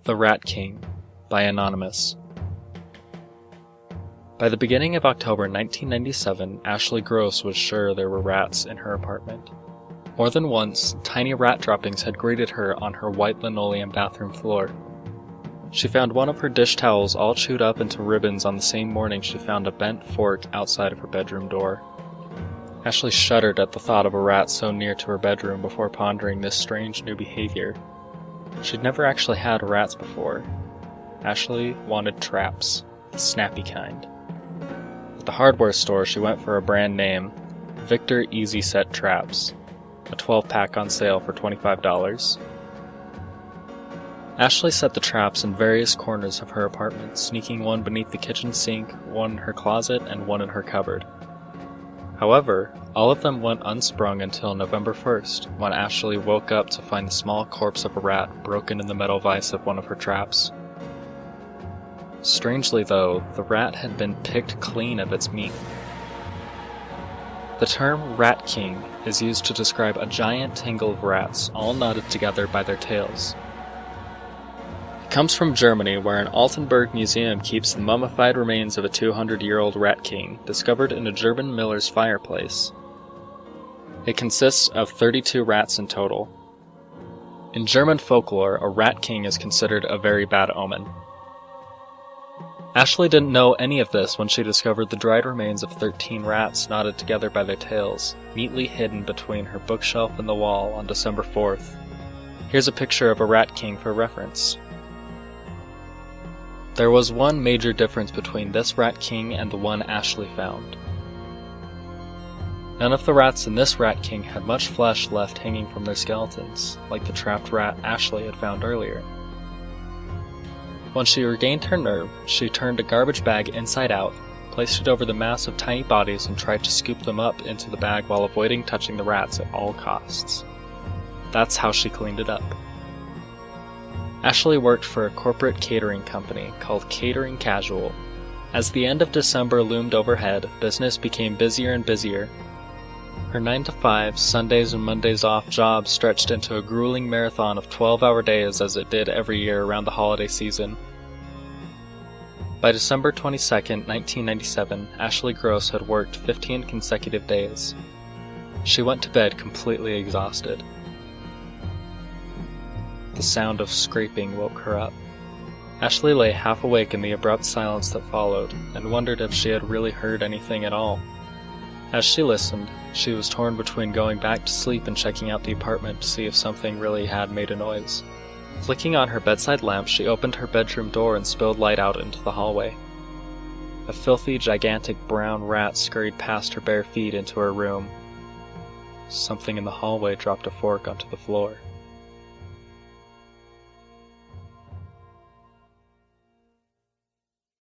The Rat King by Anonymous. By the beginning of October 1997, Ashley Gross was sure there were rats in her apartment. More than once, tiny rat droppings had greeted her on her white linoleum bathroom floor. She found one of her dish towels all chewed up into ribbons on the same morning she found a bent fork outside of her bedroom door. Ashley shuddered at the thought of a rat so near to her bedroom before pondering this strange new behavior. She'd never actually had rats before. Ashley wanted traps, the snappy kind. At the hardware store, she went for a brand name, Victor Easy Set Traps, a 12-pack on sale for $25. Ashley set the traps in various corners of her apartment, sneaking one beneath the kitchen sink, one in her closet, and one in her cupboard. However, all of them went unsprung until November 1st, when Ashley woke up to find the small corpse of a rat broken in the metal vise of one of her traps. Strangely though, the rat had been picked clean of its meat. The term Rat King is used to describe a giant tangle of rats all knotted together by their tails. It comes from Germany, where an Altenburg museum keeps the mummified remains of a 200-year-old rat king discovered in a German miller's fireplace. It consists of 32 rats in total. In German folklore, a rat king is considered a very bad omen. Ashley didn't know any of this when she discovered the dried remains of 13 rats knotted together by their tails, neatly hidden between her bookshelf and the wall on December 4th. Here's a picture of a rat king for reference. There was one major difference between this rat king and the one Ashley found. None of the rats in this rat king had much flesh left hanging from their skeletons, like the trapped rat Ashley had found earlier. When she regained her nerve, she turned a garbage bag inside out, placed it over the mass of tiny bodies, and tried to scoop them up into the bag while avoiding touching the rats at all costs. That's how she cleaned it up. Ashley worked for a corporate catering company called Catering Casual. As the end of December loomed overhead, business became busier and busier. Her 9-to-5, Sundays and Mondays off job stretched into a grueling marathon of 12-hour days as it did every year around the holiday season. By December 22, 1997, Ashley Gross had worked 15 consecutive days. She went to bed completely exhausted. The sound of scraping woke her up. Ashley lay half awake in the abrupt silence that followed, and wondered if she had really heard anything at all. As she listened, she was torn between going back to sleep and checking out the apartment to see if something really had made a noise. Flicking on her bedside lamp, she opened her bedroom door and spilled light out into the hallway. A filthy, gigantic brown rat scurried past her bare feet into her room. Something in the hallway dropped a fork onto the floor.